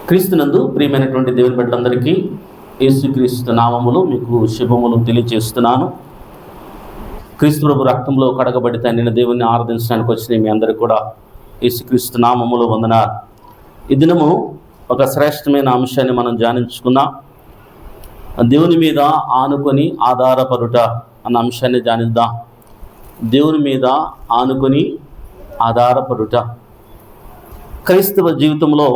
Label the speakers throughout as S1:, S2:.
S1: క్రీస్తునందు ప్రియమైనటువంటి దేవుని బిడ్డలందరికీ యేసుక్రీస్తు నామములో మీకు శుభములు తెలియజేస్తున్నాను. క్రీస్తు ప్రభు రక్తంలో కడగబడి తండ్రిన దేవుని ఆరాధించడానికి వచ్చిన మీ అందరికీ కూడా యేసుక్రీస్తు నామములో వందనాలు. ఈ దినము ఒక శ్రేష్టమైన అంశాన్ని మనం ధ్యానించుకుందాం. దేవుని మీద ఆనుకొని ఆధారపడుట అన్న అంశాన్ని ధ్యానిద్దాం. దేవుని మీద ఆనుకొని ఆధారపడుట. క్రైస్తవ జీవితంలో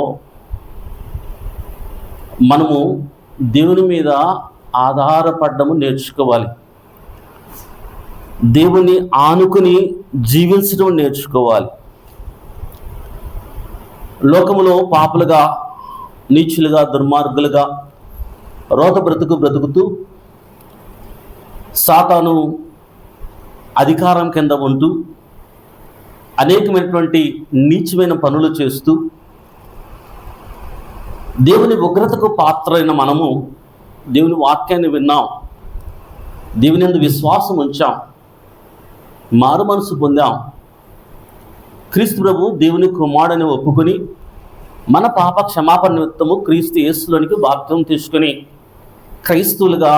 S1: మనము దేవుని మీద ఆధారపడము నేర్చుకోవాలి. దేవుని ఆనుకుని జీవించడం నేర్చుకోవాలి. లోకములో పాపులుగా, నీచులుగా, దుర్మార్గులుగా రోత బ్రతుకుతూ సాతాను అధికారం కింద ఉంటూ అనేకమైనటువంటి నీచమైన పనులు చేస్తూ దేవుని ఉగ్రతకు పాత్రైన మనము దేవుని వాక్యాన్ని విన్నాం, దేవుని యందు విశ్వాసం ఉంచాం, మారు మనసు పొందాం. క్రీస్తు ప్రభు దేవుని కుమారుడని ఒప్పుకొని మన పాప క్షమాపణ నిమిత్తము క్రీస్తు యేసులోనికి బాప్తిసం తీసుకొని క్రైస్తవులుగా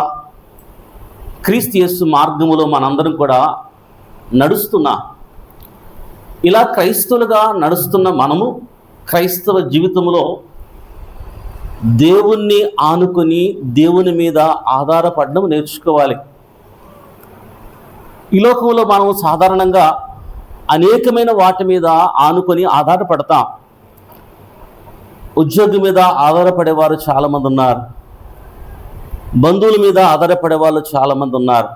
S1: క్రీస్తు యేసు మార్గములో మనందరం కూడా నడుస్తున్నాం. ఇలా క్రైస్తవులుగా నడుస్తున్న మనము క్రైస్తవ జీవితంలో దేవుణ్ణి ఆనుకొని దేవుని మీద ఆధారపడడం నేర్చుకోవాలి. ఈ లోకంలో మనం సాధారణంగా అనేకమైన వాటి మీద ఆనుకొని ఆధారపడతాం. ఉద్యోగం మీద ఆధారపడేవారు చాలామంది ఉన్నారు. బంధువుల మీద ఆధారపడే వాళ్ళు చాలామంది ఉన్నారు.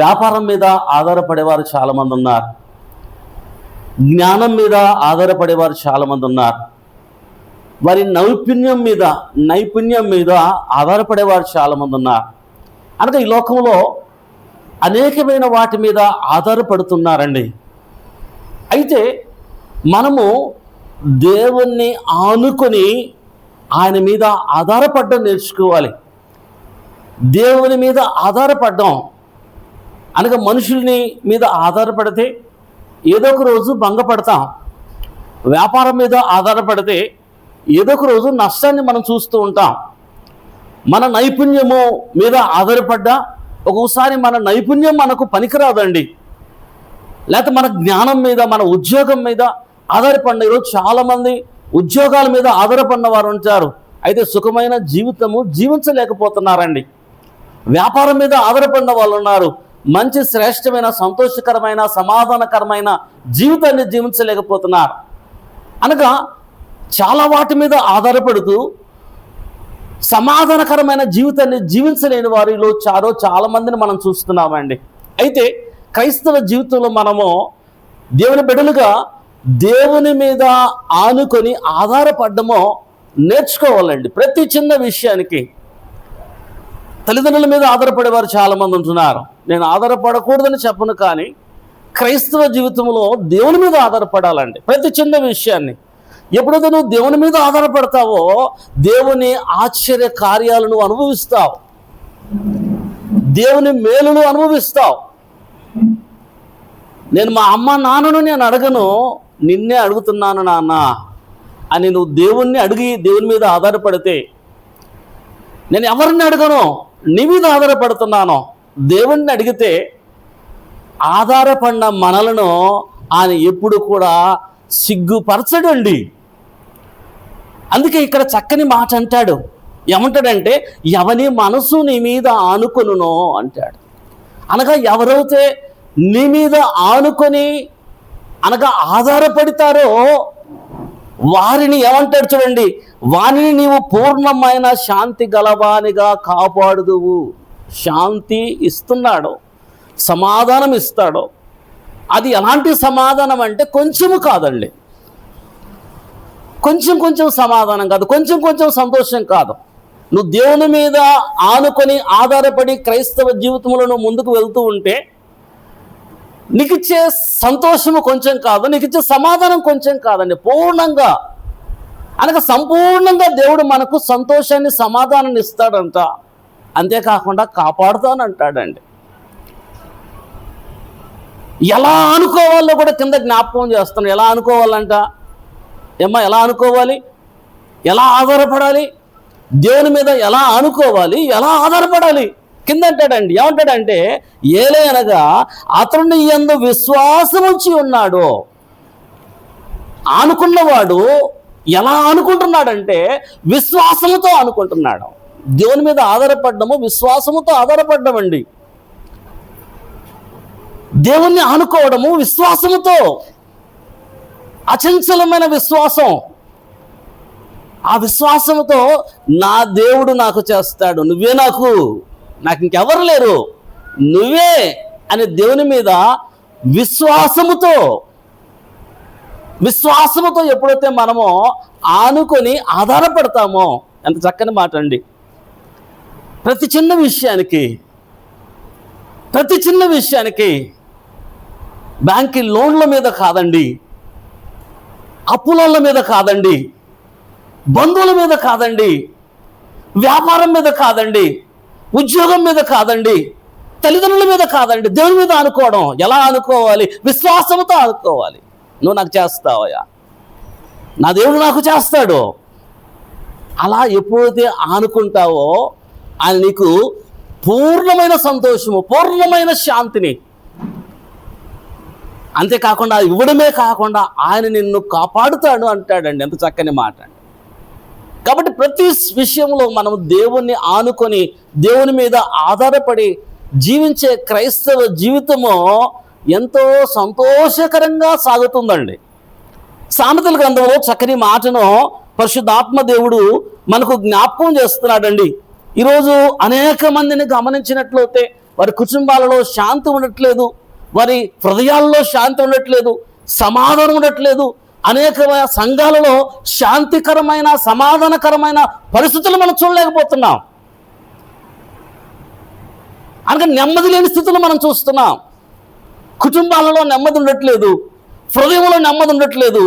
S1: వ్యాపారం మీద ఆధారపడేవారు చాలామంది ఉన్నారు. జ్ఞానం మీద ఆధారపడేవారు చాలామంది ఉన్నారు. వారి నైపుణ్యం మీద ఆధారపడేవారు చాలామంది ఉన్నారు. అనగా ఈ లోకంలో అనేకమైన వాటి మీద ఆధారపడుతున్నారండి. అయితే మనము దేవుణ్ణి ఆనుకొని ఆయన మీద ఆధారపడడం నేర్చుకోవాలి. దేవుని మీద ఆధారపడడం అనగా మనుషుల్ని మీద ఆధారపడితే ఏదో ఒక రోజు భంగపడతాం. వ్యాపారం మీద ఆధారపడితే ఏదో ఒక రోజు నష్టాన్ని మనం చూస్తూ ఉంటాం. మన నైపుణ్యము మీద ఆధారపడ్డా ఒక్కొక్కసారి మన నైపుణ్యం మనకు పనికిరాదండి. లేకపోతే మన జ్ఞానం మీద, మన ఉద్యోగం మీద ఆధారపడిన ఈరోజు చాలామంది ఉద్యోగాల మీద ఆధారపడిన వారు ఉంటారు. అయితే సుఖమైన జీవితము జీవించలేకపోతున్నారండి. వ్యాపారం మీద ఆధారపడిన వాళ్ళు ఉన్నారు. మంచి శ్రేష్టమైన, సంతోషకరమైన, సమాధానకరమైన జీవితాన్ని జీవించలేకపోతున్నారు. అనగా చాలా వాటి మీద ఆధారపడుతూ సమాధానకరమైన జీవితాన్ని జీవించలేని వారిలో చాలామందిని మనం చూస్తున్నామండి. అయితే క్రైస్తవ జీవితంలో మనము దేవుని బిడ్డలుగా దేవుని మీద ఆనుకొని ఆధారపడడమో నేర్చుకోవాలండి. ప్రతి చిన్న విషయానికి తల్లిదండ్రుల మీద ఆధారపడేవారు చాలామంది ఉంటున్నారు. నేను ఆధారపడకూడదని చెప్పను, కానీ క్రైస్తవ జీవితంలో దేవుని మీద ఆధారపడాలండి. ప్రతి చిన్న విషయాన్ని ఎప్పుడైతే నువ్వు దేవుని మీద ఆధారపడతావో దేవుని ఆశ్చర్య కార్యాలను అనుభవిస్తావు, దేవుని మేలును అనుభవిస్తావు. నేను మా అమ్మ నాన్నను నేను అడగను, నిన్నే అడుగుతున్నాను నాన్న అని నువ్వు దేవుణ్ణి అడిగి దేవుని మీద ఆధారపడితే, నేను ఎవరిని అడగను, నీ మీద ఆధారపడుతున్నాను, దేవుణ్ణి అడిగితే ఆధారపడిన మనలను ఆయన ఎప్పుడు కూడా సిగ్గుపరచడండి. అందుకే ఇక్కడ చక్కని మాట అంటాడు. ఏమంటాడంటే, ఎవని మనసు నీ మీద ఆనుకొనునో అంటాడు. అనగా ఎవరైతే నీ మీద ఆనుకొని అనగా ఆధారపడతారో వారిని ఏమంటాడు చూడండి, వారిని నీవు పూర్ణమైన శాంతి గలవానిగా కాపాడుదువు. శాంతి ఇస్తున్నాడు, సమాధానం ఇస్తాడు. అది ఎలాంటి సమాధానం అంటే కొంచెము కాదండి, కొంచెం సమాధానం కాదు, కొంచెం సంతోషం కాదు. నువ్వు దేవుని మీద ఆనుకొని ఆధారపడి క్రైస్తవ జీవితంలో నువ్వు ముందుకు వెళ్తూ ఉంటే నీకు ఇచ్చే సంతోషము కొంచెం కాదు, నీకు ఇచ్చే సమాధానం కొంచెం కాదండి, పూర్ణంగా అనగా సంపూర్ణంగా దేవుడు మనకు సంతోషాన్ని, సమాధానాన్ని ఇస్తాడంట. అంతేకాకుండా కాపాడుతానంటాడండి. ఎలా అనుకోవాలో కూడా కింద జ్ఞాపకం చేస్తాను. ఎలా అనుకోవాలంట? ఏమ్మా ఎలా అనుకోవాలి? ఎలా ఆధారపడాలి, దేవుని మీద ఎలా ఆనుకోవాలి, ఎలా ఆధారపడాలి. కింద అంటాడండి, ఏమంటాడంటే ఏలయనగా అతని యందు విశ్వాసం ఉంచి ఉన్నాడు. ఆనుకున్నవాడు ఎలా ఆనుకుంటున్నాడంటే విశ్వాసముతో ఆనుకుంటున్నాడు. దేవుని మీద ఆధారపడ్డము విశ్వాసముతో ఆధారపడ్డమండి. దేవుణ్ణి ఆనుకోవడము విశ్వాసముతో, అచంచలమైన విశ్వాసం. ఆ విశ్వాసముతో నా దేవుడు నాకు చేస్తాడు, నువ్వే నాకు ఇంకెవరు లేరు, నువ్వే అనే దేవుని మీద విశ్వాసముతో ఎప్పుడైతే మనము ఆనుకొని ఆధారపడతామో, ఎంత చక్కని మాట అండి. ప్రతి చిన్న విషయానికి బ్యాంకు లోన్ల మీద కాదండి, అప్పుల మీద కాదండి, బంధువుల మీద కాదండి, వ్యాపారం మీద కాదండి, ఉద్యోగం మీద కాదండి, తల్లిదండ్రుల మీద కాదండి, దేవుని మీద ఆనుకోవడం. ఎలా ఆనుకోవాలి? విశ్వాసంతో ఆనుకోవాలి. నువ్వు నాకు చేస్తావయ్యా, నా దేవుడు నాకు చేస్తాడు. అలా ఎప్పుడైతే ఆనుకుంటావో ఆయన నీకు పూర్ణమైన సంతోషము, పూర్ణమైన శాంతిని, అంతేకాకుండా ఇవ్వడమే కాకుండా ఆయన నిన్ను కాపాడుతాడు అంటాడండి. ఎంత చక్కని మాట. కాబట్టి ప్రతి విషయంలో మనం దేవుణ్ణి ఆనుకొని దేవుని మీద ఆధారపడి జీవించే క్రైస్తవ జీవితము ఎంతో సంతోషకరంగా సాగుతుందండి. సామెతల గ్రంథంలో చక్కని మాటను పరిశుద్ధాత్మ దేవుడు మనకు జ్ఞాపకం చేస్తున్నాడండి. ఈరోజు అనేక మందిని గమనించినట్లయితే వారి కుటుంబాలలో శాంతి ఉండట్లేదు, వారి హృదయాల్లో శాంతి ఉండట్లేదు, సమాధానం ఉండట్లేదు. అనేక సంఘాలలో శాంతికరమైన సమాధానకరమైన పరిస్థితులు మనం చూడలేకపోతున్నాం. అనగా నెమ్మది లేని స్థితులు మనం చూస్తున్నాం. కుటుంబాలలో నెమ్మది ఉండట్లేదు, హృదయంలో నెమ్మది ఉండట్లేదు,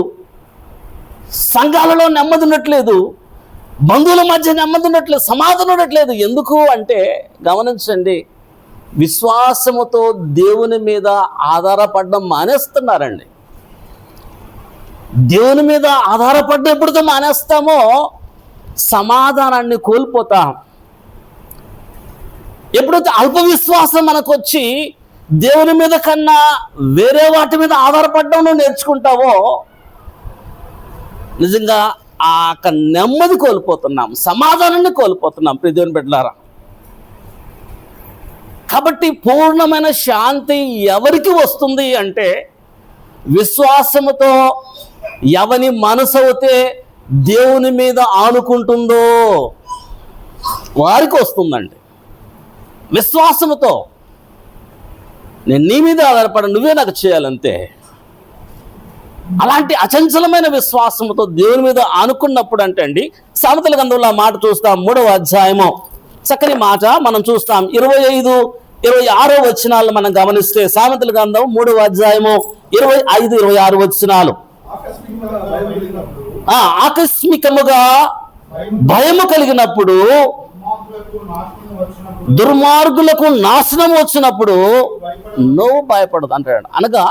S1: సంఘాలలో నెమ్మది ఉండట్లేదు, బంధువుల మధ్య నెమ్మది ఉండట్లేదు, సమాధానం ఉండట్లేదు. ఎందుకు అంటే గమనించండి, విశ్వాసముతో దేవుని మీద ఆధారపడడం మానేస్తున్నారండి. దేవుని మీద ఆధారపడ్డ ఎప్పుడైతే మానేస్తామో సమాధానాన్ని కోల్పోతాం. ఎప్పుడైతే అల్ప విశ్వాసం మనకు వచ్చి దేవుని మీద కన్నా వేరే వాటి మీద ఆధారపడడం నువ్వు నేర్చుకుంటావో నిజంగా ఆ నెమ్మది కోల్పోతున్నాం, సమాధానాన్ని కోల్పోతున్నాం ప్రియ దేవుని బిడ్డలారా. కాబట్టి పూర్ణమైన శాంతి ఎవరికి వస్తుంది అంటే విశ్వాసముతో ఎవని మనసు అయితే దేవుని మీద ఆనుకుంటుందో వారికి వస్తుందండి. విశ్వాసముతో నేను నీ మీద ఆధారపడ, నువ్వే నాకు చేయాలంతే. అలాంటి అచంచలమైన విశ్వాసముతో దేవుని మీద ఆనుకున్నప్పుడు అంటే అండి, సామెతల గ్రంథంలో మాట చూస్తాం, 3వ అధ్యాయము చక్కని మాట మనం చూస్తాం. 25, 26 వచనాలు మనం గమనిస్తే సామెతల గ్రంథం 3వ అధ్యాయము 25, 26 వచనాలు. ఆకస్మికముగా భయము కలిగినప్పుడు, దుర్మార్గులకు నాశనం వచ్చినప్పుడు నువ్వు భయపడదు అంటాడు. అనగా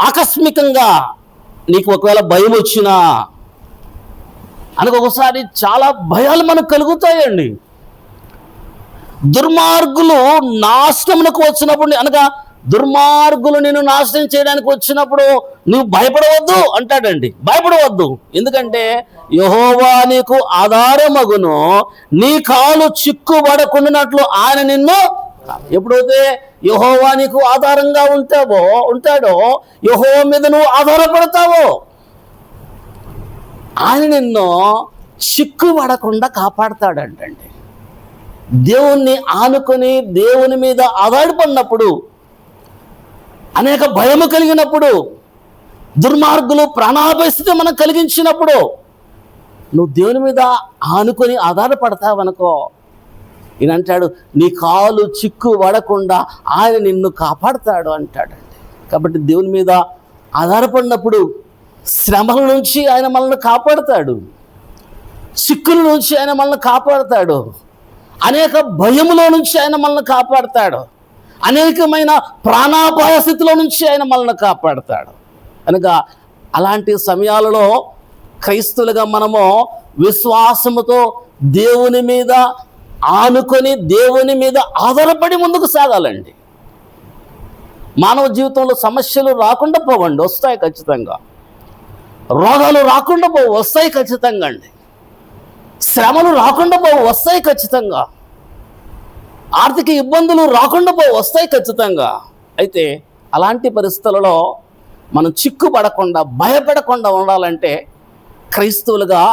S1: ఆకస్మికంగా నీకు ఒకవేళ భయం వచ్చినా, అనగా ఒకసారి చాలా భయాలు మనకు కలుగుతాయండి. దుర్మార్గులు నాశనమునకు వచ్చినప్పుడు, అనగా దుర్మార్గులు నిన్ను నాశనం చేయడానికి వచ్చినప్పుడు నువ్వు భయపడవద్దు అంటాడండి. భయపడవద్దు, ఎందుకంటే యెహోవా నీకు ఆధారమగును, నీ కాలు చిక్కుబడకుండానట్లు ఆయన నిన్ను. ఎప్పుడైతే యెహోవా నీకు ఆధారంగా ఉంటాడో, యెహోవా మీద నువ్వు ఆధారపడతావో, ఆయన నిన్ను చిక్కుబడకుండా కాపాడతాడంటండి. దేవుణ్ణి ఆనుకొని దేవుని మీద ఆధారపడినప్పుడు, అనేక భయము కలిగినప్పుడు, దుర్మార్గులు ప్రాణాపాయ స్థితి మనం కలిగించినప్పుడు నువ్వు దేవుని మీద ఆనుకొని ఆధారపడతావనుకో, ఈయన అంటాడు నీ కాలు చిక్కు పడకుండా ఆయన నిన్ను కాపాడుతాడు అంటాడండి. కాబట్టి దేవుని మీద ఆధారపడినప్పుడు శ్రమల నుంచి ఆయన మనల్ని కాపాడుతాడు, చిక్కుల నుంచి ఆయన మనల్ని కాపాడుతాడు, అనేక భయములో నుంచి ఆయన మనల్ని కాపాడుతాడు, అనేకమైన ప్రాణాపాయ స్థితిలో నుంచి ఆయన మనల్ని కాపాడుతాడు. కనుక అలాంటి సమయాలలో క్రైస్తవులుగా మనము విశ్వాసముతో దేవుని మీద ఆనుకొని దేవుని మీద ఆధారపడి ముందుకు సాగాలండి. మానవ జీవితంలో సమస్యలు రాకుండా పోవండి, వస్తాయి ఖచ్చితంగా. రోగాలు రాకుండా పోవు, వస్తాయి ఖచ్చితంగా అండి. శ్రమలు రాకుండా పోవు, వస్తాయి ఖచ్చితంగా. ఆర్థిక ఇబ్బందులు రాకుండా పోవు, వస్తాయి ఖచ్చితంగా. అయితే అలాంటి పరిస్థితులలో మనం చిక్కుపడకుండా భయపడకుండా ఉండాలంటే క్రైస్తవులుగా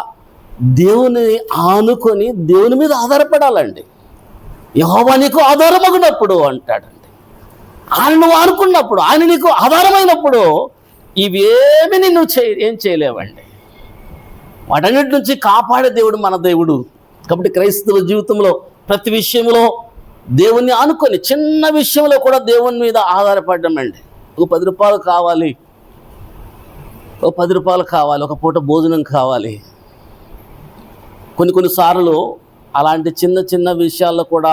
S1: దేవుని ఆనుకొని దేవుని మీద ఆధారపడాలండి. యెహోవా నీకు ఆధారమగినప్పుడు అంటాడండి. ఆయన నువ్వు ఆనుకున్నప్పుడు, ఆయన నీకు ఆధారమైనప్పుడు ఇవేమి నువ్వు ఏం చేయలేవండి. వాటన్నిటి నుంచి కాపాడే దేవుడు మన దేవుడు. కాబట్టి క్రైస్తవ జీవితంలో ప్రతి విషయంలో దేవుణ్ణి ఆనుకొని, చిన్న విషయంలో కూడా దేవుని మీద ఆధారపడ్డామండి. ఒక 10 రూపాయలు కావాలి, ఒక 10 రూపాయలు కావాలి, ఒక పూట భోజనం కావాలి. కొన్నిసార్లు అలాంటి చిన్న చిన్న విషయాల్లో కూడా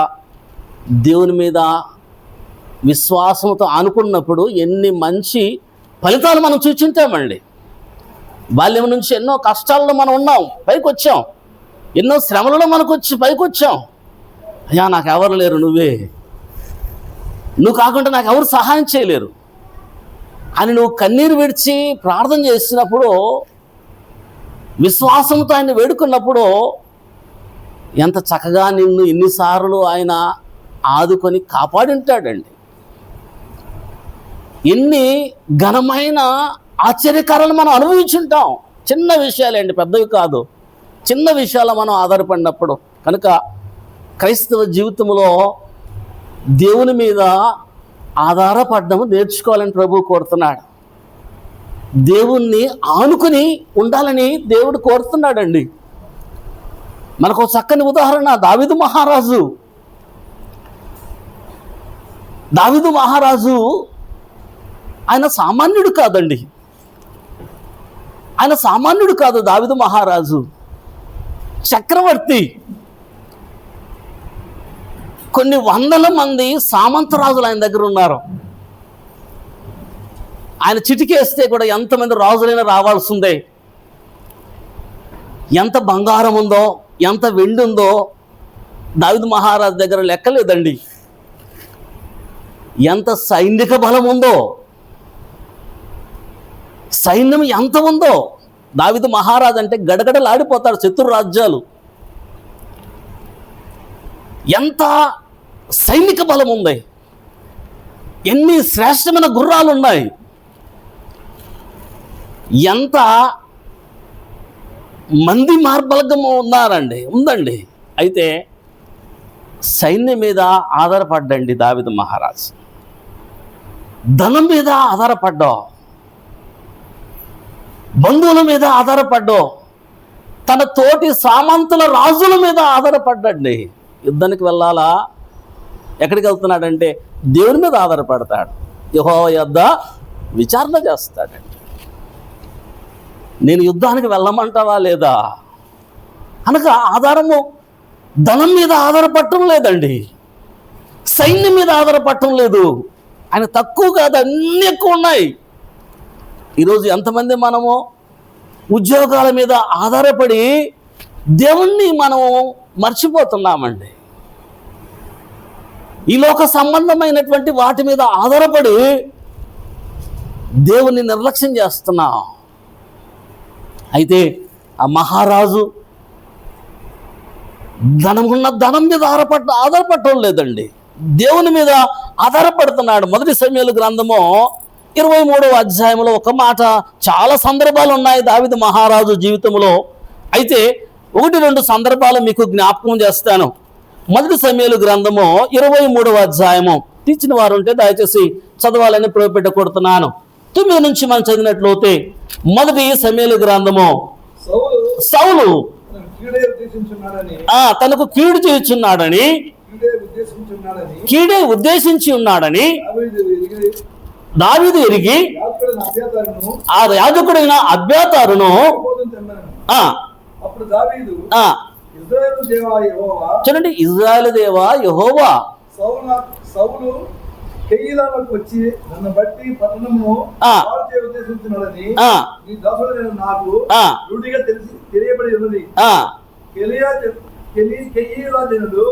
S1: దేవుని మీద విశ్వాసంతో ఆనుకున్నప్పుడు ఎన్ని మంచి ఫలితాలు మనం చూచుంటామండి. బాల్యం నుంచి ఎన్నో కష్టాల్లో మనం ఉన్నాం, పైకి వచ్చాం. ఎన్నో శ్రమలలో మనకు పైకి వచ్చాం. అయ్యా నాకు ఎవరు లేరు, నువ్వు కాకుండా నాకు ఎవరు సహాయం చేయలేరు అని నువ్వు కన్నీరు విడిచి ప్రార్థన చేసినప్పుడు, విశ్వాసంతో ఆయన వేడుకున్నప్పుడు ఎంత చక్కగా నిన్ను ఎన్నిసార్లు ఆయన ఆదుకొని కాపాడి ఉంటాడండి. ఎన్ని ఘనమైన ఆశ్చర్యకారాలు మనం అనుభవించుంటాం. చిన్న విషయాలేండి, పెద్దవి కాదు, చిన్న విషయాలు మనం ఆధారపడినప్పుడు. కనుక క్రైస్తవ జీవితంలో దేవుని మీద ఆధారపడడం నేర్చుకోవాలని ప్రభువు కోరుతున్నాడు. దేవుణ్ణి ఆనుకుని ఉండాలని దేవుడు కోరుతున్నాడండి. మనకు చక్కని ఉదాహరణ దావీదు మహారాజు. దావీదు మహారాజు ఆయన సామాన్యుడు కాదండి. ఆయన సామాన్యుడు కాదు. దావీదు మహారాజు చక్రవర్తి. కొన్ని వందల మంది సామంతరాజులు ఆయన దగ్గర ఉన్నారు. ఆయన చిటికేస్తే కూడా ఎంతమంది రాజులైనా రావాల్సిందే. ఎంత బంగారం ఉందో, ఎంత వెండి ఉందో దావీదు మహారాజు దగ్గర లెక్కలేదండి. ఎంత సైనిక బలం ఉందో, సైన్యం ఎంత ఉందో. దావీదు మహారాజు అంటే గడగడలాడిపోతాడు శత్రు రాజ్యాలు. ఎంత సైనిక బలం ఉంది, ఎన్ని శ్రేష్టమైన గుర్రాలు ఉన్నాయి, ఎంత మంది మార్బలగం ఉందండి. అయితే సైన్యం మీద ఆధారపడ్డండి దావీదు మహారాజు. ధనం మీద ఆధారపడ్డా, బంధువుల మీద ఆధారపడ్డా, తన తోటి సామంతుల రాజుల మీద ఆధారపడ్డండి. యుద్ధానికి వెళ్ళాలా, ఎక్కడికి వెళ్తున్నాడంటే దేవుని మీద ఆధారపడతాడు. యెహోవా యొద్ద విచారణ చేస్తాడండి. నేను యుద్ధానికి వెళ్ళమంటావా లేదా అనక ఆధారము ధనం మీద ఆధారపడటం లేదండి, సైన్యం మీద ఆధారపడటం లేదు. ఆయన తక్కువ కాదు, అన్నీ ఎక్కువ ఉన్నాయి. ఈరోజు ఎంతమంది మనము ఉద్యోగాల మీద ఆధారపడి దేవుణ్ణి మనము మర్చిపోతున్నామండి. ఈ లోక సంబంధమైనటువంటి వాటి మీద ఆధారపడి దేవుణ్ణి నిర్లక్ష్యం చేస్తున్నాం. అయితే ఆ మహారాజు ధనం మీద ఆధారపడటం లేదండి, దేవుని మీద ఆధారపడుతున్నాడు. మొదటి సమూయేలు గ్రంథము 23వ అధ్యాయంలో ఒక మాట, చాలా సందర్భాలు ఉన్నాయి దావీదు మహారాజు జీవితంలో. అయితే 1-2 సందర్భాలు మీకు జ్ఞాపకం చేస్తాను. మొదటి సమూయేలు గ్రంథము 23వ అధ్యాయము, తీర్చిన వారు ఉంటే దయచేసి చదవాలని ప్రవేశపెట్టకొడుతున్నాను. 9 నుంచి మనం చదివినట్లయితే, మొదటి సమూయేలు గ్రంథము, సౌలు తనకు కీడు చేయుచున్నాడని, కీడే ఉద్దేశించి ఉన్నాడని దావీదు ఎరిగి ఆ యాజకుడైన అబ్యాతారును చూడండి, ఇజ్రాయేలు దేవా యెహోవా
S2: కెయీలాలోకి వచ్చి నన్ను బట్టి పట్టణమును పాడు చేయ ఉద్దేశించున్నాడని నీ దాసుడైన నాకు రూఢిగా తెలియబడి ఉన్నది. కెయీలాజనుడు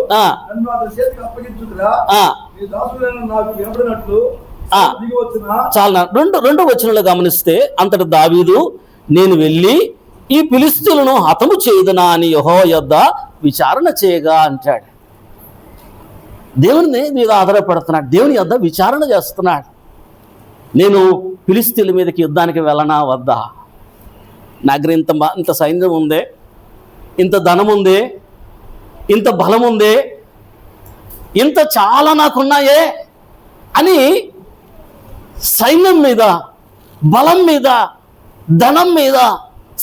S2: నన్ను అతని చేతికి అప్పగించుకురా నీ దాసుడైన నాకు వినబడినట్లు దిగి వచ్చిన.
S1: చాలా రెండు వచనాలు గమనిస్తే, అంతటి దావీదు నేను వెళ్ళి ఈ ఫిలిష్తీయులను హతము చేయుదునా అని యెహోవా యొద్ద విచారణ చేయగా అంటాడు. దేవుని మీద ఆధారపడుతున్నాడు, దేవుని యొద్ద విచారణ చేస్తున్నాడు. నేను ఫిలిష్తీయుల మీదకి యుద్ధానికి వెళ్ళనా వద్దా? నా దగ్గర ఇంత సైన్యం ఉందే, ఇంత ధనం ఉందే, ఇంత బలం ఉందే, ఇంత చాలా నాకున్నాయే అని సైన్యం మీద, బలం మీద, ధనం మీద,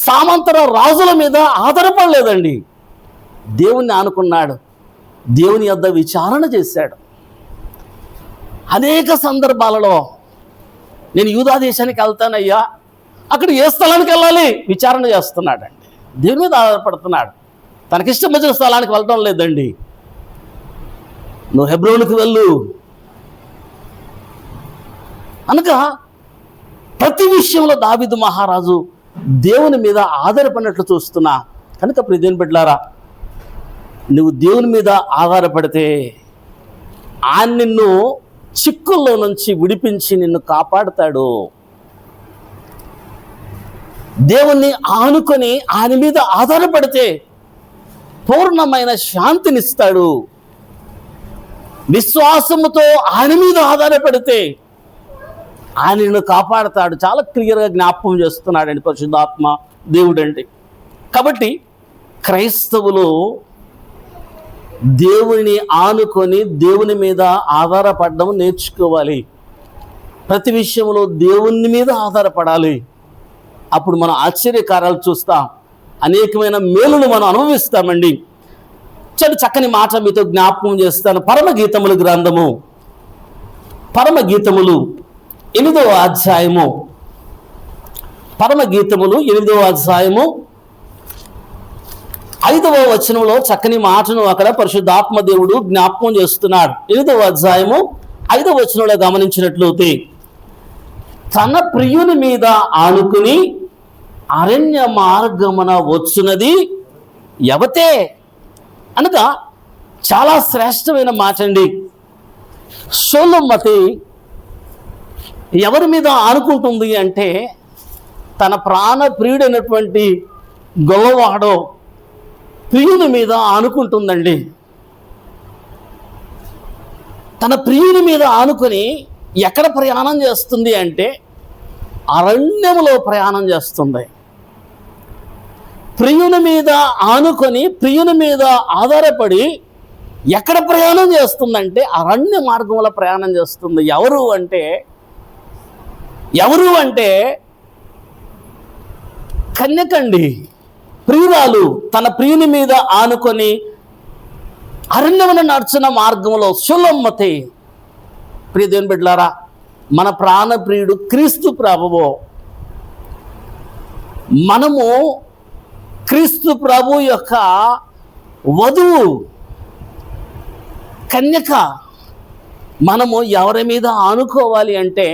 S1: సామంతర రాజుల మీద ఆధారపడలేదండి. దేవుణ్ణి ఆనుకున్నాడు, దేవుని యొద్ద విచారణ చేశాడు. అనేక సందర్భాలలో నేను యూదా దేశానికి వెళ్తానయ్యా, అక్కడ ఏ స్థలానికి వెళ్ళాలి విచారణ చేస్తున్నాడండి. దేవుని మీద ఆధారపడుతున్నాడు, తనకిష్టం వచ్చిన స్థలానికి వెళ్ళడం లేదండి. నువ్వు హెబ్రోనుకు వెళ్ళు అనగా ప్రతి విషయంలో దావీదు మహారాజు దేవుని మీద ఆధారపడినట్లు చూస్తున్నా. కనుక ప్రియదేవుని బిడ్డలారా, నువ్వు దేవుని మీద ఆధారపడితే ఆయన నిన్ను చిక్కుల్లో నుంచి విడిపించి నిన్ను కాపాడుతాడు. దేవుణ్ణి ఆనుకొని ఆయన మీద ఆధారపడితే పూర్ణమైన శాంతినిస్తాడు. విశ్వాసముతో ఆయన మీద ఆధారపడితే ఆయన నిన్ను కాపాడుతాడు. చాలా క్లియర్గా జ్ఞాపకం చేస్తున్నాడండి పరిశుద్ధాత్మ దేవుడండి. కాబట్టి క్రైస్తవులు దేవుని ఆనుకొని దేవుని మీద ఆధారపడడం నేర్చుకోవాలి. ప్రతి విషయంలో దేవుని మీద ఆధారపడాలి. అప్పుడు మనం ఆశ్చర్యకారాలు చూస్తాం, అనేకమైన మేలును మనం అనుభవిస్తామండి. చక్కని మాట మీతో జ్ఞాపకం చేస్తాను. పరమగీతములు గ్రంథము, పరమగీతములు 8వ అధ్యాయము, పరమగీతములు 8వ అధ్యాయము 5వ వచనంలో చక్కని మాటను అక్కడ పరిశుద్ధాత్మ దేవుడు జ్ఞాపకం చేస్తున్నాడు. 8వ అధ్యాయము 5వ వచనంలో గమనించినట్లయితే, తన ప్రియుని మీద ఆనుకుని అరణ్య మార్గమున వచ్చున్నది యవతే అనగా చాలా శ్రేష్టమైన మాట అండి. షోలమ్మతి ఎవరి మీద ఆనుకుంటుంది అంటే, తన ప్రాణ ప్రియుడైనటువంటి గొల్లవాడో ప్రియుని మీద ఆనుకుంటుందండి. తన ప్రియుని మీద ఆనుకొని ఎక్కడ ప్రయాణం చేస్తుంది అంటే అరణ్యములో ప్రయాణం చేస్తుంది. ప్రియుని మీద ఆనుకొని ప్రియుని మీద ఆధారపడి ఎక్కడ ప్రయాణం చేస్తుందంటే అరణ్య మార్గంలో ప్రయాణం చేస్తుంది. ఎవరు అంటే కన్యకండి, ప్రియురాలు తన ప్రియుని మీద ఆనుకొని అరణ్యమున నడుచున్న మార్గంలో సులమ్మతే. ప్రియ దేవుని బిడ్డలారా, మన ప్రాణప్రియుడు క్రీస్తు ప్రభువు. మనము క్రీస్తు ప్రభు యొక్క వధువు, కన్యక. మనము ఎవరి మీద ఆనుకోవాలి అంటే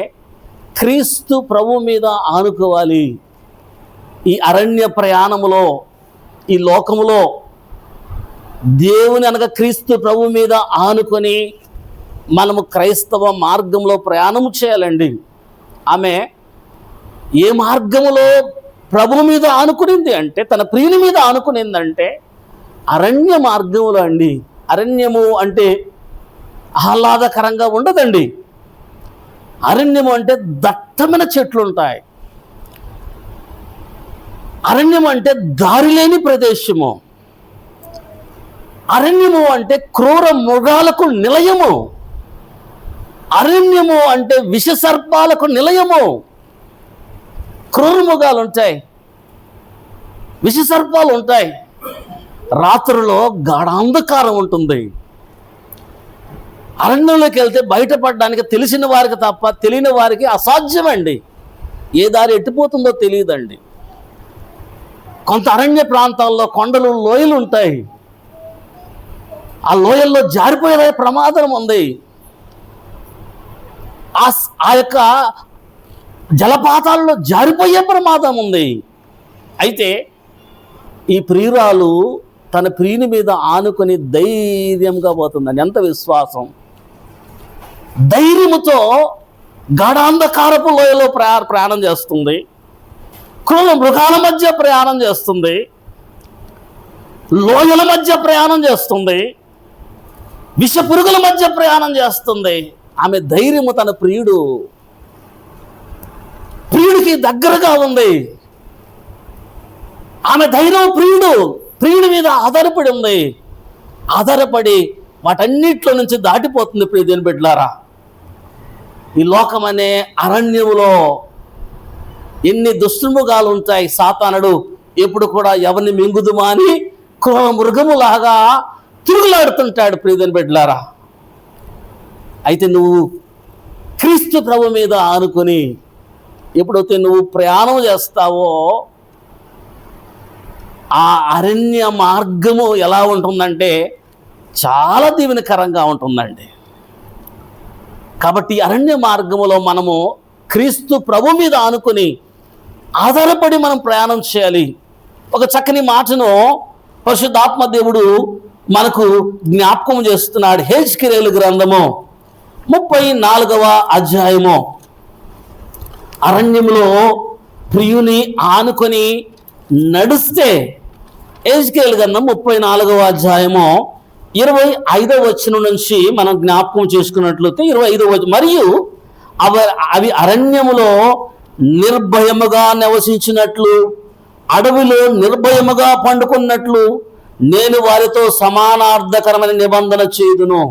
S1: క్రీస్తు ప్రభు మీద ఆనుకోవాలి. ఈ అరణ్య ప్రయాణములో, ఈ లోకములో దేవుని అనగా క్రీస్తు ప్రభు మీద ఆనుకొని మనము క్రైస్తవ మార్గంలో ప్రయాణము చేయాలండి. ఆమె ఏ మార్గములో ప్రభు మీద ఆనుకునింది అంటే, తన ప్రియుని మీద ఆనుకునిందంటే అరణ్య మార్గములో అండి. అరణ్యము అంటే ఆహ్లాదకరంగా ఉండదండి. అరణ్యము అంటే దట్టమైన చెట్లు ఉంటాయి. అరణ్యము అంటే దారి లేని ప్రదేశము. అరణ్యము అంటే క్రూర మృగాలకు నిలయము. అరణ్యము అంటే విషసర్పాలకు నిలయము. క్రూర మృగాలు ఉంటాయి, విషసర్పాలు ఉంటాయి. రాత్రుల్లో గాఢాంధకారం ఉంటుంది. అరణ్యంలోకి వెళ్తే బయటపడడానికి తెలిసిన వారికి తప్ప తెలియని వారికి అసాధ్యమండి. ఏ దారి ఎట్టిపోతుందో తెలియదండి. కొంత అరణ్య ప్రాంతాల్లో కొండలు, లోయలు ఉంటాయి. ఆ లోయల్లో జారిపోయే ప్రమాదం ఉంది. ఆ యొక్క జలపాతాల్లో జారిపోయే ప్రమాదం ఉంది. అయితే ఈ ప్రియురాలు తన ప్రియుని మీద ఆనుకొని ధైర్యంగా పోతుందని, ఎంత విశ్వాసం! ధైర్యముతో గాఢాంధకారపు లోయలో ప్రయాణం చేస్తుంది, క్రూర మృగాల మధ్య ప్రయాణం చేస్తుంది, లోయల మధ్య ప్రయాణం చేస్తుంది, విష పురుగుల మధ్య ప్రయాణం చేస్తుంది. ఆమె ధైర్యము తన ప్రియుడికి దగ్గరగా ఉంది. ఆమె ధైర్యం ప్రియుడి మీద ఆధారపడి ఉంది. ఆధారపడి వాటన్నిటిలో నుంచి దాటిపోతుంది. ప్రియదేని బిడ్డలారా, ఈ లోకం అనే అరణ్యములో ఎన్ని దుష్టమృగాలు ఉంటాయి. సాతానుడు ఎప్పుడు కూడా ఎవరిని మింగుదుమా అని క్రూర మృగములాగా తిరుగులాడుతుంటాడు. ప్రియదేని బిడ్డలారా, అయితే నువ్వు క్రీస్తు ప్రభు మీద ఆనుకొని ఎప్పుడైతే నువ్వు ప్రయాణం చేస్తావో ఆ అరణ్య మార్గము ఎలా ఉంటుందంటే చాలా దీవెనకరంగా ఉంటుందండి. కాబట్టి అరణ్య మార్గములో మనము క్రీస్తు ప్రభు మీద ఆనుకొని ఆధారపడి మనం ప్రయాణం చేయాలి. ఒక చక్కని మాటను పరిశుద్ధాత్మ దేవుడు మనకు జ్ఞాపకం చేస్తున్నాడు. హెజ్కేలు గ్రంథము 34వ అధ్యాయము. అరణ్యములో ప్రియుని ఆనుకొని నడుస్తే, హెజ్కేలు గ్రంథం 34వ అధ్యాయము 25వ వచనం నుంచి మనం జ్ఞాపకం చేసుకున్నట్లయితే 25వ వచనం, మరియు అవి అరణ్యములో నిర్భయముగా నివసించినట్లు, అడవిలో నిర్భయముగా పండుకున్నట్లు నేను వారితో సమానార్థకరమైన నిబంధన చేయుదును.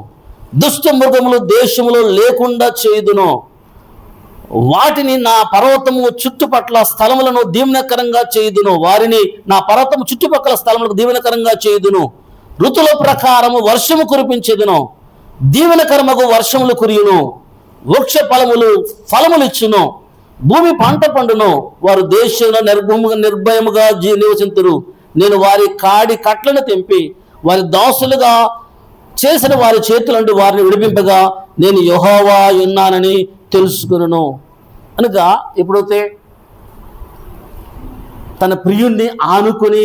S1: దుష్ట మృగములు దేశములో లేకుండా చేయుదును. వాటిని నా పర్వతము చుట్టుపట్ల స్థలములను దీవెనకరంగా చేయుదును. వారిని నా పర్వతము చుట్టుపక్కల స్థలములకు దీవెనకరంగా చేయుదును. ఋతుల ప్రకారము వర్షము కురిపించెదను. దీవెనకరమగు వర్షములు కురియును. వృక్ష ఫలములు ఇచ్చును. భూమి పంట పండును. వారు దేశంలో నిర్భయముగా నివసింతురు. నేను వారి కాడి కట్లను తెంపి వారి దాసులుగా చేసిన వారి చేతులంటూ వారిని విడిపింపగా నేను యెహోవా ఉన్నానని తెలుసుకును. అనగా ఎప్పుడైతే తన ప్రియుణ్ణి ఆనుకొని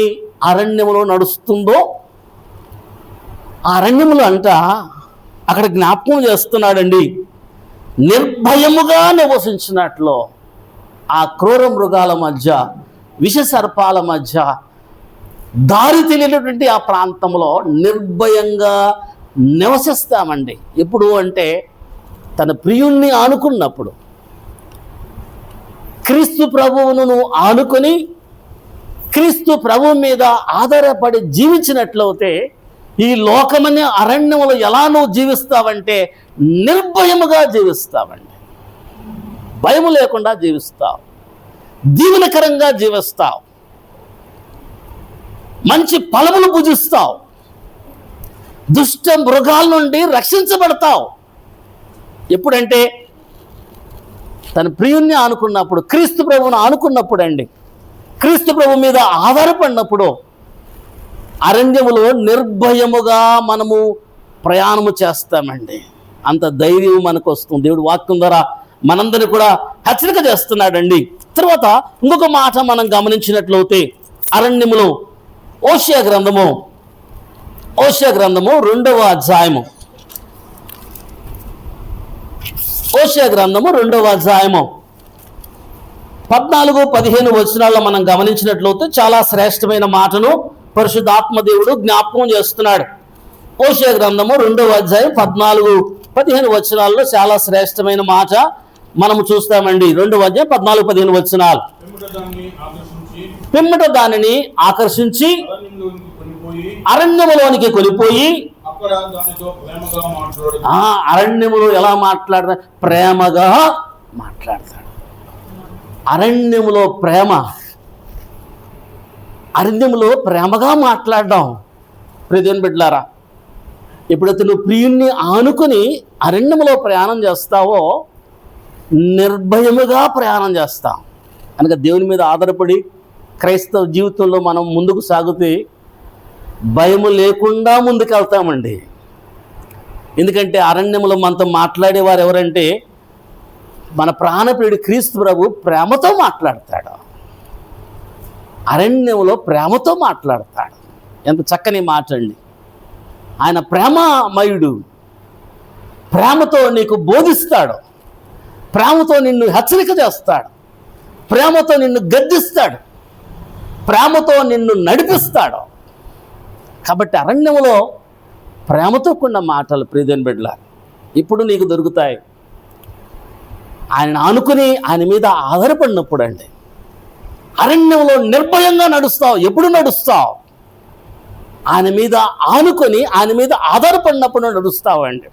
S1: అరణ్యములో నడుస్తుందో, ఆ అరణ్యములు అంట అక్కడ జ్ఞాపకం చేస్తున్నాడండి, నిర్భయముగా నివసించినట్లు ఆ క్రూర మృగాల మధ్య, విష సర్పాల మధ్య, దారి తెలియనటువంటి ఆ ప్రాంతంలో నిర్భయంగా నివసిస్తామండి. ఎప్పుడు అంటే తన ప్రియుణ్ణి ఆనుకున్నప్పుడు. క్రీస్తు ప్రభువును నువ్వు ఆనుకొని క్రీస్తు ప్రభువు మీద ఆధారపడి జీవించినట్లయితే ఈ లోకమనే అరణ్యములో ఎలా నువ్వు జీవిస్తావంటే నిర్భయముగా జీవిస్తావండి. భయము లేకుండా జీవిస్తావు, దీవెనకరంగా జీవిస్తావు, మంచి ఫలములు భుజిస్తావు, దుష్ట మృగాల నుండి రక్షించబడతావు. ఎప్పుడంటే తన ప్రియుణ్ణి ఆనుకున్నప్పుడు, క్రీస్తు ప్రభువును ఆనుకున్నప్పుడు అండి, క్రీస్తు ప్రభు మీద ఆధారపడినప్పుడు అరణ్యములో నిర్భయముగా మనము ప్రయాణము చేస్తామండి. అంత ధైర్యం మనకు వస్తుంది. దేవుడు వాక్యం ద్వారా మనందరినీ కూడా హెచ్చరిక చేస్తున్నాడండి. తర్వాత ఇంకొక మాట మనం గమనించినట్లయితే అరణ్యములో ఓషియా గ్రంథము 2వ అధ్యాయము, ఓషియా గ్రంథము 2వ అధ్యాయము 14-15 వచనాల్లో మనం గమనించినట్లయితే చాలా శ్రేష్టమైన మాటను పరిశుద్ధాత్మ దేవుడు జ్ఞాపకం చేస్తున్నాడు. ఓషియా గ్రంథము 2వ అధ్యాయం 14-15 వచనాల్లో చాలా శ్రేష్టమైన మాట మనము చూస్తామండి. 2వ అధ్యాయం 14-15 వచనాలు. పిమ్మట దానిని ఆకర్షించి అరణ్యములోనికి కొనిపోయి, అరణ్యములో ఎలా మాట్లాడతాడు? ప్రేమగా మాట్లాడతాడు. అరణ్యములో అరణ్యములో ప్రేమగా మాట్లాడడం. ప్రియదేని బిడ్డలారా, ఎప్పుడైతే నువ్వు ప్రియుణ్ణి ఆనుకొని అరణ్యములో ప్రయాణం చేస్తావో నిర్భయముగా ప్రయాణం చేస్తాం. కనుక దేవుని మీద ఆధారపడి క్రైస్తవ జీవితంలో మనం ముందుకు సాగితే భయము లేకుండా ముందుకెళ్తామండి. ఎందుకంటే అరణ్యములో మనతో మాట్లాడేవారు ఎవరంటే మన ప్రాణప్రియుడు క్రీస్తు ప్రభు ప్రేమతో మాట్లాడతాడు. అరణ్యంలో ప్రేమతో మాట్లాడతాడు. ఎంత చక్కని మాట అండి. ఆయన ప్రేమమయుడు. ప్రేమతో నీకు బోధిస్తాడు, ప్రేమతో నిన్ను హెచ్చరిక చేస్తాడు, ప్రేమతో నిన్ను గద్దిస్తాడు, ప్రేమతో నిన్ను నడిపిస్తాడు. కాబట్టి అరణ్యంలో ప్రేమతో కూడిన మాటలు ప్రియమైన బిడ్డలారా ఇప్పుడు నీకు దొరుకుతాయి. ఆయన ఆనుకుని ఆయన మీద ఆధారపడినప్పుడు అండి అరణ్యంలో నిర్భయంగా నడుస్తావు. ఎప్పుడు నడుస్తావు? ఆయన మీద ఆనుకొని ఆయన మీద ఆధారపడినప్పుడు నడుస్తావు అండి.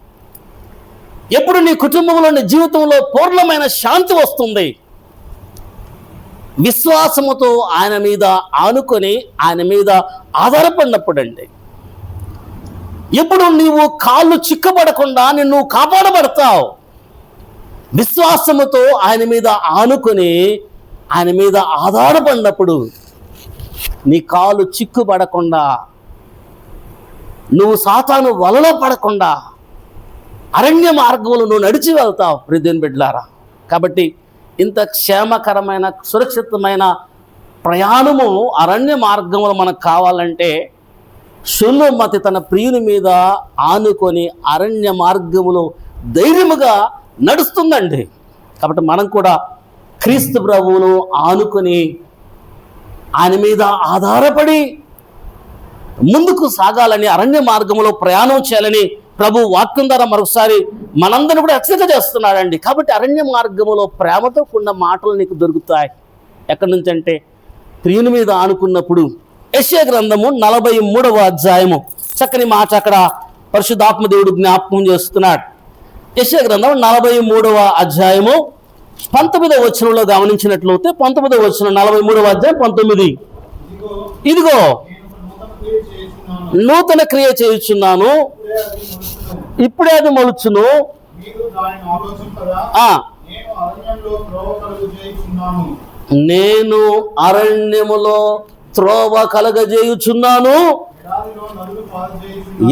S1: ఎప్పుడు నీ కుటుంబంలో నీ జీవితంలో పూర్ణమైన శాంతి వస్తుంది? విశ్వాసముతో ఆయన మీద ఆనుకొని ఆయన మీద ఆధారపడినప్పుడు అండి. ఎప్పుడు నీవు కాళ్ళు చిక్కబడకుండా నిన్ను కాపాడబడతావు. విశ్వాసముతో ఆయన మీద ఆనుకొని ఆయన మీద ఆధారపడినప్పుడు నీ కాలు చిక్కుపడకుండా, నువ్వు సాతాను వలలో పడకుండా అరణ్య మార్గంలో నువ్వు నడిచి వెళ్తావు ప్రియమైన బిడ్డలారా. కాబట్టి ఇంత క్షేమకరమైన సురక్షితమైన ప్రయాణము అరణ్య మార్గంలో మనకు కావాలంటే సున్నమతి తన ప్రియుని మీద ఆనుకొని అరణ్య మార్గములో ధైర్యముగా నడుస్తుందండి. కాబట్టి మనం కూడా క్రీస్తు ప్రభువును ఆనుకొని ఆయన మీద ఆధారపడి ముందుకు సాగాలని, అరణ్య మార్గంలో ప్రయాణం చేయాలని ప్రభు వాక్యం ద్వారా మరొకసారి మనందరినీ కూడా హెచ్చరిక చేస్తున్నాడండి. కాబట్టి అరణ్య మార్గంలో ప్రేమతో కూడిన మాటలు నీకు దొరుకుతాయి. ఎక్కడి నుంచి అంటే ప్రియుని మీద ఆనుకున్నప్పుడు. యెషయా గ్రంథము 43వ అధ్యాయము చక్కని మాట అక్కడ పరిశుద్ధాత్మ దేవుడు జ్ఞాపకం చేస్తున్నాడు. యెషయా గ్రంథం 43వ అధ్యాయము 19వ వచనంలో గమనించినట్లయితే 19వ వచనం 43వ అధ్యాయం 19, ఇదిగో నూతన క్రియ చేయుచున్నాను, ఇప్పుడే అది మొలుచును, నేను అరణ్యములో త్రోవ కలగజేయుచున్నాను.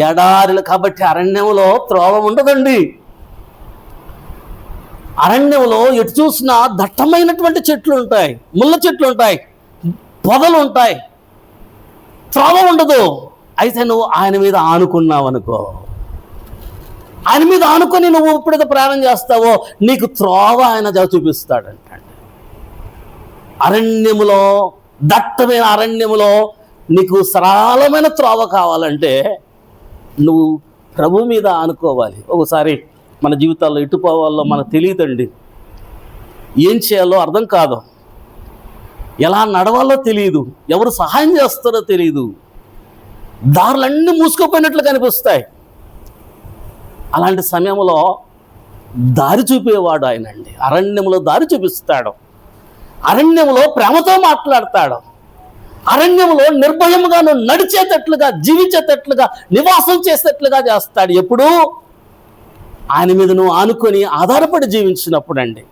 S1: ఎడారిలో కాబట్టి అరణ్యంలో త్రోవ ఉండదండి. అరణ్యంలో ఎటు చూసినా దట్టమైనటువంటి చెట్లు ఉంటాయి, ముళ్ళ చెట్లు ఉంటాయి, పొదలు ఉంటాయి, త్రోవ ఉండదు. అయితే నువ్వు ఆయన మీద ఆనుకున్నావు అనుకో, ఆయన మీద ఆనుకొని నువ్వు ఎప్పుడైతే ప్రయాణం చేస్తావో నీకు త్రోవ ఆయన చూపిస్తాడంట. అరణ్యములో, దట్టమైన అరణ్యములో నీకు సరళమైన త్రోవ కావాలంటే నువ్వు ప్రభు మీద ఆనుకోవాలి. ఒకసారి మన జీవితాల్లో ఎటు పోవాలో మనకు తెలియదండి. ఏం చేయాలో అర్థం కాదు, ఎలా నడవాలో తెలియదు, ఎవరు సహాయం చేస్తారో తెలియదు, దారులన్నీ మూసుకుపోయినట్లు కనిపిస్తాయి. అలాంటి సమయంలో దారి చూపేవాడు ఆయనండి. అరణ్యంలో దారి చూపిస్తాడు, అరణ్యంలో ప్రేమతో మాట్లాడతాడు, అరణ్యంలో నిర్భయంగా నువ్వు నడిచేటట్లుగా, జీవించేటట్లుగా, నివాసం చేసేటట్లుగా చేస్తాడు. ఎప్పుడు ఆయన మీద నువ్వు ఆనుకొని ఆధారపడి జీవించినప్పుడు అండి.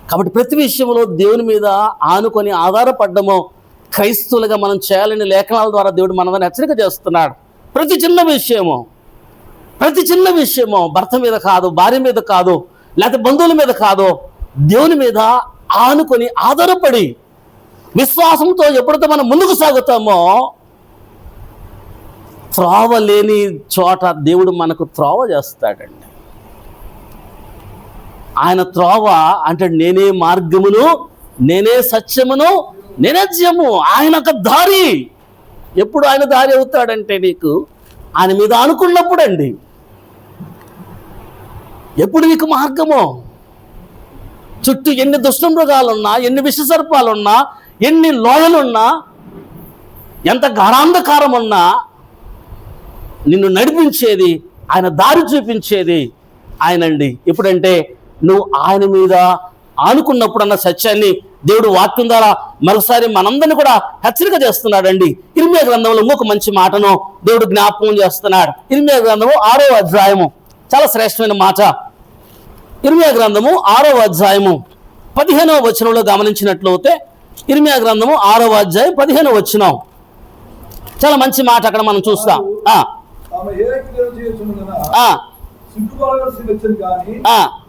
S1: కాబట్టి ప్రతి విషయంలో దేవుని మీద ఆనుకొని ఆధారపడ్డమో క్రైస్తవులుగా మనం చేయాలని లేఖనాల ద్వారా దేవుడు మనల్ని హెచ్చరిక చేస్తున్నాడు. ప్రతి చిన్న విషయమో భర్త మీద కాదు, భార్య మీద కాదు, లేకపోతే బంధువుల మీద కాదు, దేవుని మీద ఆనుకొని ఆధారపడి విశ్వాసంతో ఎప్పుడైతే మనం ముందుకు సాగుతామో త్రోవ లేని చోట దేవుడు మనకు త్రోవ చేస్తాడండి. ఆయన త్రోవ అంటే నేనే మార్గమును, నేనే సత్యమును, నేనే జీవము. ఆయన ఒక దారి. ఎప్పుడు ఆయన దారి అవుతాడంటే నీకు ఆయన మీద ఆనుకున్నప్పుడు అండి. ఎప్పుడు నీకు మార్గమో, చుట్టూ ఎన్ని దుష్ట మృగాలున్నా, ఎన్ని విషసర్పాలున్నా, ఎన్ని లోయలున్నా, ఎంత గాఢాంధకారం ఉన్నా నిన్ను నడిపించేది ఆయన, దారి చూపించేది ఆయనండి. ఎప్పుడంటే నువ్వు ఆయన మీద ఆనుకున్నప్పుడు అన్న సత్యాన్ని దేవుడు వాక్యం ద్వారా మరోసారి మనందరినీ కూడా హెచ్చరిక చేస్తున్నాడండి. ఇర్మియా గ్రంథంలో ఇంకొక మంచి మాటను దేవుడు జ్ఞాపకం చేస్తున్నాడు. ఇర్మియా గ్రంథము 6వ అధ్యాయము చాలా శ్రేష్టమైన మాట. ఇర్మియా గ్రంథము 6వ అధ్యాయము 15వ వచనంలో గమనించినట్లయితే ఇర్మియా గ్రంథము 6వ అధ్యాయం 15వ వచనం చాలా మంచి మాట అక్కడ మనం చూస్తాం.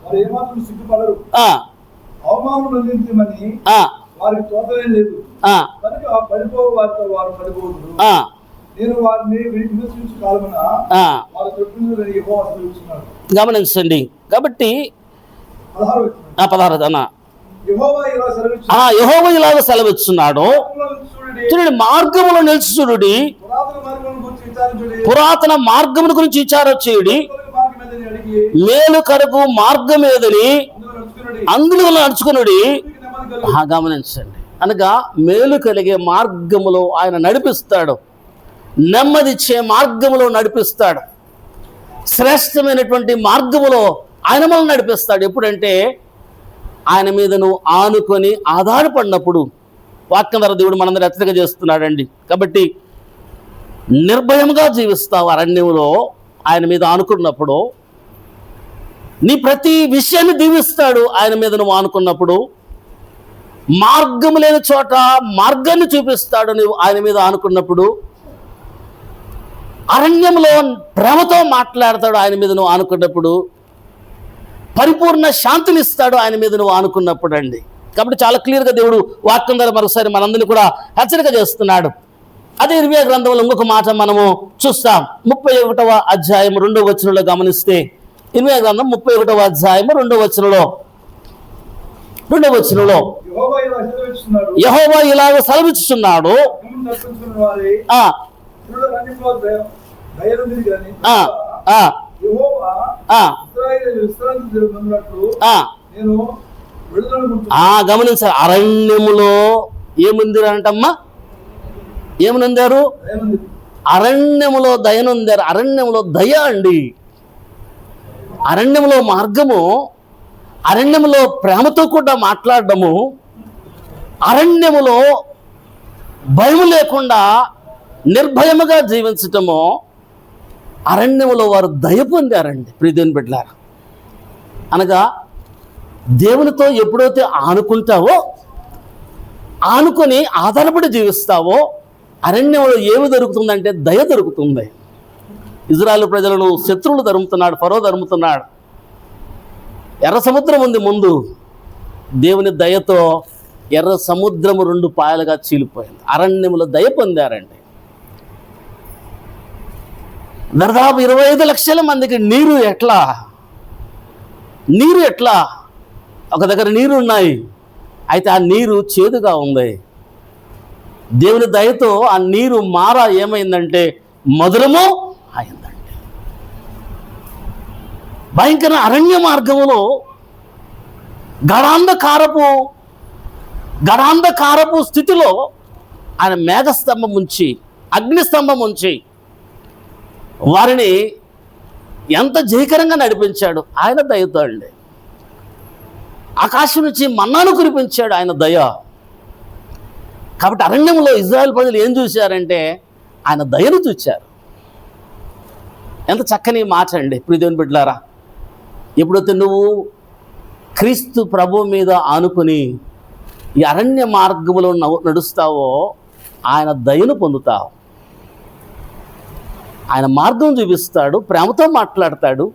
S2: వారు ఏమాత్రం సిగ్గుపడరు.
S1: ఆ,
S2: అవమానం నిందించమని
S1: ఆ,
S2: వారికి తోచనే లేదు.
S1: ఆ,
S2: కనుక పడిపో వారితో వారు పడిపోవద్దు.
S1: ఆ,
S2: నేను వారిని విమర్శించు కాలమున
S1: ఆ.
S2: వారు తొట్టిందని యెహోవా సెలవిస్తున్నాడు.
S1: గమనించండి. కాబట్టి
S2: 16వ వచనం.
S1: 16 అన్న
S2: యెహోవా ఇలా సెలవిస్తున్నాడు.
S1: యెహోవా ఇలాగ సెలవిస్తున్నాడు,
S2: చూడండి,
S1: చూడండి మార్గములో నిలిచి చూడుడి,
S2: పురాతన మార్గమును గురించి విచారించుడి.
S1: పురాతన మార్గముల గురించి విచారం చేయుడి,
S2: మార్గం ఏదని అడిగి
S1: మేలు కరకు మార్గం ఏదని
S2: అందులో నడుచుకునుడి.
S1: అందులో నడుచుకునుడి.
S2: మీకు నెమ్మది కలుగు.
S1: గమనించండి. అనగా మేలు కలిగే మార్గములో ఆయన నడిపిస్తాడు, నెమ్మదిచ్చే మార్గములో నడిపిస్తాడు, శ్రేష్టమైనటువంటి మార్గములో ఆయన మనల్ని నడిపిస్తాడు. ఎప్పుడంటే ఆయన మీద నువ్వు ఆనుకొని ఆధారపడినప్పుడు. వాక్యం ద్వారా దేవుడు మనందరూ హెచ్చరిక చేస్తున్నాడండి. కాబట్టి నిర్భయంగా జీవిస్తావు అరణ్యంలో ఆయన మీద ఆనుకున్నప్పుడు. నీ ప్రతి విషయాన్ని దీవిస్తాడు ఆయన మీద నువ్వు ఆనుకున్నప్పుడు. మార్గము లేని చోట మార్గాన్ని చూపిస్తాడు నువ్వు ఆయన మీద ఆనుకున్నప్పుడు. అరణ్యంలో ప్రేమతో మాట్లాడతాడు ఆయన మీద నువ్వు ఆనుకున్నప్పుడు. పరిపూర్ణ శాంతినిస్తాడు ఆయన మీద నువ్వు ఆనుకున్నప్పుడు అండి. కాబట్టి చాలా క్లియర్గా దేవుడు వాక్యం ద్వారా మరోసారి మనందరినీ కూడా హెచ్చరిక చేస్తున్నాడు. అదే ఇర్మియా గ్రంథంలో ఇంకొక మాట మనము చూస్తాం. 31వ అధ్యాయం 2వ వచనంలో గమనిస్తే, ఇర్మియా గ్రంథం 31వ అధ్యాయం 2వ వచనంలో
S2: యెహోవా ఇలా సెలవిస్తున్నాడు.
S1: యెహోవా ఇలాగ సెలవిస్తున్నాడు,
S2: మిమ్మును తప్పించుకున్న వారే
S1: ఆ,
S2: ఇరుల అరణ్యంలో దయనుంది గాని
S1: ఆ, ఆ,
S2: యెహోవా
S1: ఆ,
S2: ఇశ్రాయేలు విశ్రాంతి పొందినట్లు
S1: ఆ,
S2: నేను విడుదలనుకుంటున్నాను.
S1: గమనించారు. అరణ్యములో ఏముందిరంటమ్మా? ఏమనుందారు?
S2: దయనుంది.
S1: అరణ్యములో దయనుందారు. అరణ్యములో దయ అండి. అరణ్యములో మార్గము, అరణ్యములో ప్రేమతో కూడా మాట్లాడడము, అరణ్యములో భయం లేకుండా నిర్భయముగా జీవించటము, అరణ్యములో వారు దయ పొందారండి. ప్రియదేవుని బిడ్డలారా, అనగా దేవునితో ఎప్పుడైతే ఆనుకుంటావో, ఆనుకొని ఆధారపడి జీవిస్తావో, అరణ్యంలో ఏమి దొరుకుతుందంటే దయ దొరుకుతుంది. ఇజ్రాయేలు ప్రజలను శత్రువులు తరుముతున్నాడు, ఫరో తరుముతున్నాడు. ఎర్ర సముద్రం ఉంది ముందు. దేవుని దయతో ఎర్ర సముద్రము 2 పాయలుగా చీలిపోయింది. అరణ్యములో దయ పొందారండి. దాదాపు 25 లక్షల మందికి నీరు ఎట్లా? ఒక దగ్గర నీరు ఉన్నాయి, అయితే ఆ నీరు చేదుగా ఉంది. దేవుని దయతో ఆ నీరు ఏమైందంటే మధురము అయిందండి. భయంకర అరణ్య మార్గములో గడాంధకారపు స్థితిలో ఆయన మేఘస్తంభం ఉంచి, అగ్నిస్తంభం ఉంచి వారిని ఎంత జయకరంగా నడిపించాడు ఆయన దయతో అండి. ఆకాశం నుంచి మన్నాను కురిపించాడు ఆయన దయ. కాబట్టి అరణ్యంలో ఇజ్రాయెల్ ప్రజలు ఏం చూశారంటే ఆయన దయను చూశారు. ఎంత చక్కని మాట అండి. ప్రియదేవుని బిడ్డలారా, ఎప్పుడైతే నువ్వు క్రీస్తు ప్రభు మీద ఆనుకొని ఈ అరణ్య మార్గములో నడుస్తావో ఆయన దయను పొందుతావు. ఆయన మార్గం చూపిస్తాడు, ప్రేమతో మాట్లాడతాడు.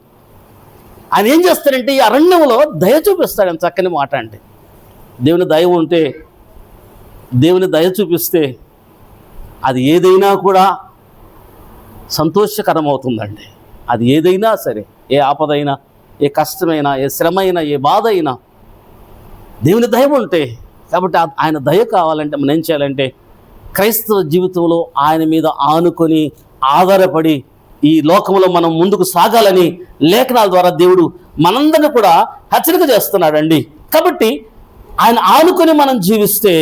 S1: ఆయన ఏం చేస్తాడంటే ఈ అరణ్యంలో దయ చూపిస్తాడు. అని చక్కని మాట అండి. దేవుని దయ ఉంటే, దేవుని దయ చూపిస్తే అది ఏదైనా కూడా సంతోషకరం అవుతుందండి. అది ఏదైనా సరే, ఏ ఆపదైనా, ఏ కష్టమైనా, ఏ శ్రమైనా, ఏ బాధ అయినా దేవుని దయ ఉంటే. కాబట్టి ఆయన దయ కావాలంటే మనం ఏం చేయాలంటే క్రైస్తవ జీవితంలో ఆయన మీద ఆనుకొని ఆధారపడి ఈ లోకంలో మనం ముందుకు సాగాలని లేఖనాల ద్వారా దేవుడు మనందరినీ కూడా హెచ్చరిక చేస్తున్నాడండి. కాబట్టి ఆయన ఆనుకొని మనం జీవిస్తే,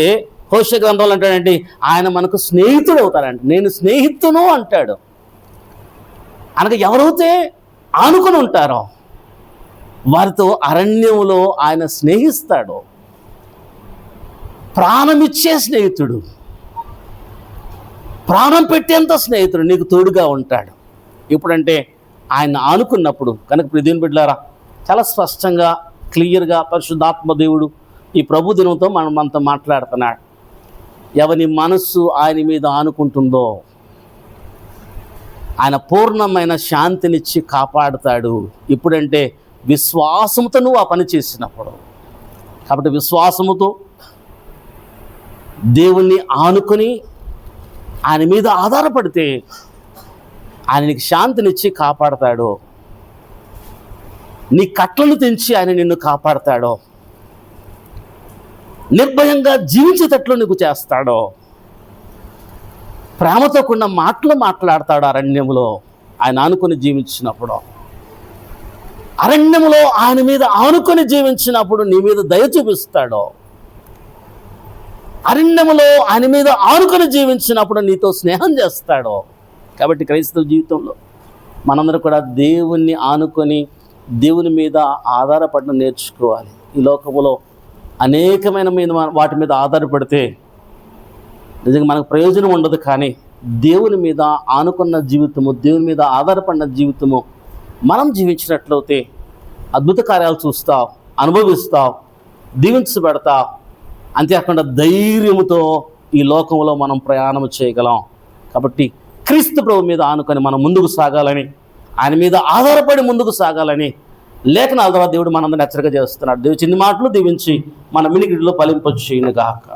S1: హోషే గ్రంథంలో అంటాడండి, ఆయన మనకు స్నేహితుడు అవుతాడంట. నేను స్నేహితును అంటాడు. అనగా ఎవరైతే ఆనుకొని ఉంటారో వారితో అరణ్యములో ఆయన స్నేహిస్తాడు. ప్రాణమిచ్చే స్నేహితుడు, ప్రాణం పెట్టేంత స్నేహితుడు నీకు తోడుగా ఉంటాడు. ఎప్పుడంటే ఆయన ఆనుకున్నప్పుడు. కనుక ప్రియదేవుని బిడ్డలారా, చాలా స్పష్టంగా క్లియర్గా పరిశుద్ధాత్మ దేవుడు ఈ ప్రభు దినంతో మనతో మాట్లాడుతున్నాడు. ఎవరి మనస్సు ఆయన మీద ఆనుకుంటుందో ఆయన పూర్ణమైన శాంతినిచ్చి కాపాడుతాడు. ఇప్పుడంటే విశ్వాసముతో నువ్వు ఆ పని చేసినప్పుడు. కాబట్టి విశ్వాసముతో దేవుణ్ణి ఆనుకొని ఆయన మీద ఆధారపడితే ఆయన నీకు శాంతినిచ్చి కాపాడతాడు. నీ కట్లను తెంచి ఆయన నిన్ను కాపాడతాడో, నిర్భయంగా జీవించేటట్లు నీకు చేస్తాడో, ప్రేమతో కూడిన మాటలు మాట్లాడతాడు. అరణ్యములో ఆయన ఆనుకొని జీవించినప్పుడు, అరణ్యములో ఆయన మీద ఆనుకొని జీవించినప్పుడు నీ మీద దయ చూపిస్తాడో, అరణ్యములో ఆయన మీద ఆనుకొని జీవించినప్పుడు నీతో స్నేహం చేస్తాడో. కాబట్టి క్రైస్తవ జీవితంలో మనందరూ కూడా దేవుణ్ణి ఆనుకొని దేవుని మీద ఆధారపడడం నేర్చుకోవాలి. ఈ లోకములో అనేకమైన వాటి మీద ఆధారపడితే నిజంగా మనకు ప్రయోజనం ఉండదు. కానీ దేవుని మీద ఆనుకున్న జీవితము, దేవుని మీద ఆధారపడిన జీవితము మనం జీవించినట్లయితే అద్భుత కార్యాలు చూస్తావు, అనుభవిస్తావు, దీవించబడతావు. అంతేకాకుండా ధైర్యముతో ఈ లోకంలో మనం ప్రయాణం చేయగలం. కాబట్టి క్రీస్తు ప్రభు మీద ఆనుకొని మనం ముందుకు సాగాలని, ఆయన మీద ఆధారపడి ముందుకు సాగాలని లేఖనాల ద్వారా దేవుడు మనందరిని హెచ్చరిక చేస్తున్నాడు. దేవుడు చిన్ని మాటలు దీవించి మన వినికిడిలో ఫలింపచేయునుగాక.